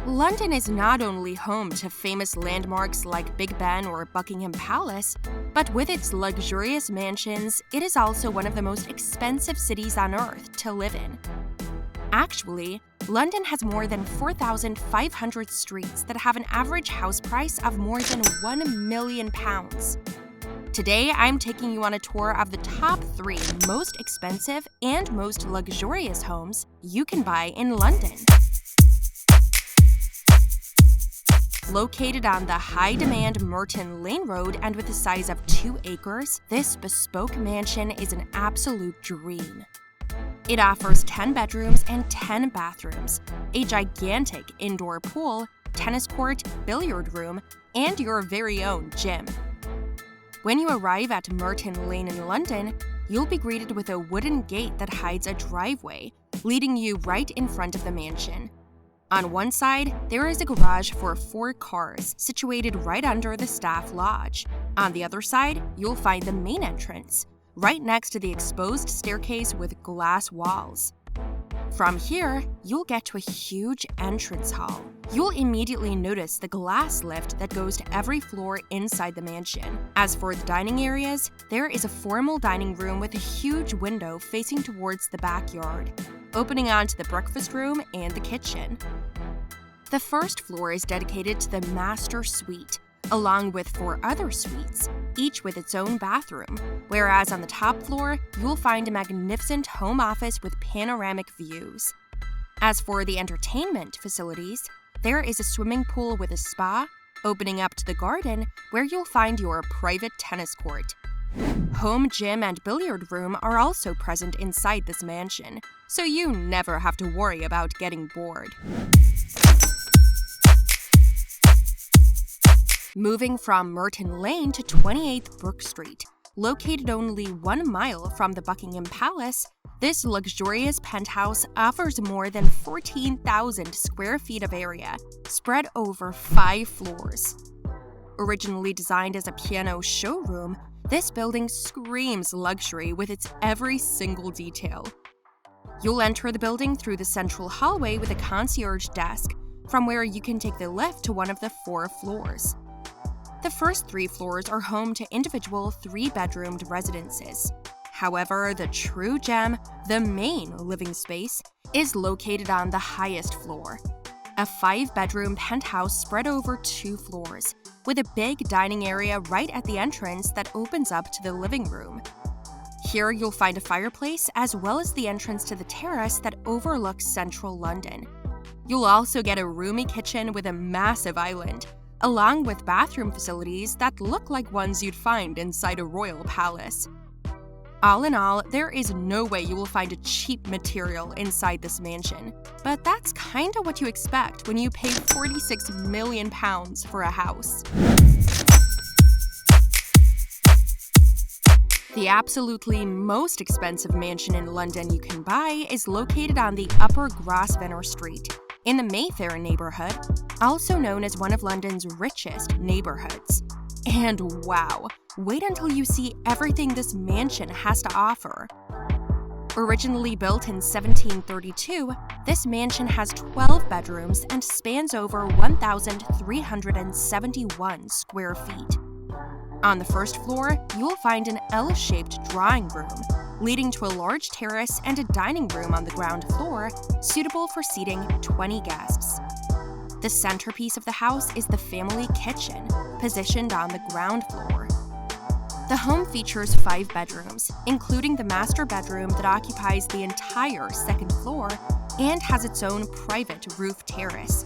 London is not only home to famous landmarks like Big Ben or Buckingham Palace, but with its luxurious mansions, it is also one of the most expensive cities on earth to live in. Actually, London has more than 4,500 streets that have an average house price of more than £1 million. Today, I'm taking you on a tour of the top 3 most expensive and most luxurious homes you can buy in London. Located on the high-demand Merton Lane Road and with a size of 2 acres, this bespoke mansion is an absolute dream. It offers 10 bedrooms and 10 bathrooms, a gigantic indoor pool, tennis court, billiard room, and your very own gym. When you arrive at Merton Lane in London, you'll be greeted with a wooden gate that hides a driveway, leading you right in front of the mansion. On one side, there is a garage for 4 cars, situated right under the staff lodge. On the other side, you'll find the main entrance, right next to the exposed staircase with glass walls. From here, you'll get to a huge entrance hall. You'll immediately notice the glass lift that goes to every floor inside the mansion. As for the dining areas, there is a formal dining room with a huge window facing towards the backyard, opening onto the breakfast room and the kitchen. The first floor is dedicated to the master suite, along with 4 other suites, each with its own bathroom, whereas on the top floor, you'll find a magnificent home office with panoramic views. As for the entertainment facilities, there is a swimming pool with a spa, opening up to the garden, where you'll find your private tennis court. Home gym and billiard room are also present inside this mansion, so you never have to worry about getting bored. Moving from Merton Lane to 28th Brook Street, located only 1 mile from the Buckingham Palace, this luxurious penthouse offers more than 14,000 square feet of area, spread over 5 floors. Originally designed as a piano showroom, this building screams luxury with its every single detail. You'll enter the building through the central hallway with a concierge desk, from where you can take the lift to one of the 4 floors. The first 3 floors are home to individual 3-bedroomed residences. However, the true gem, the main living space, is located on the highest floor. A 5-bedroom penthouse spread over 2 floors, with a big dining area right at the entrance that opens up to the living room. Here you'll find a fireplace as well as the entrance to the terrace that overlooks central London. You'll also get a roomy kitchen with a massive island, along with bathroom facilities that look like ones you'd find inside a royal palace. All in all, there is no way you will find a cheap material inside this mansion, but that's kinda what you expect when you pay £46 million for a house. The absolutely most expensive mansion in London you can buy is located on the Upper Grosvenor Street, in the Mayfair neighborhood, also known as one of London's richest neighborhoods. And wow, wait until you see everything this mansion has to offer. Originally built in 1732, this mansion has 12 bedrooms and spans over 1,371 square feet. On the first floor, you'll find an L-shaped drawing room, leading to a large terrace and a dining room on the ground floor, suitable for seating 20 guests. The centerpiece of the house is the family kitchen, positioned on the ground floor. The home features 5 bedrooms, including the master bedroom that occupies the entire 2nd floor and has its own private roof terrace.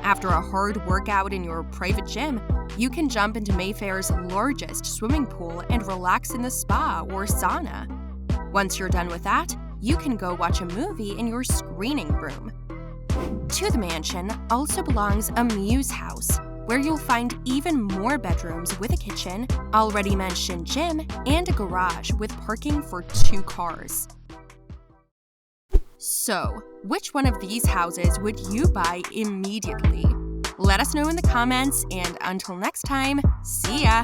After a hard workout in your private gym, you can jump into Mayfair's largest swimming pool and relax in the spa or sauna. Once you're done with that, you can go watch a movie in your screening room. To the mansion also belongs a mews house, where you'll find even more bedrooms with a kitchen, already mentioned gym, and a garage with parking for 2 cars. So, which one of these houses would you buy immediately? Let us know in the comments, and until next time, see ya!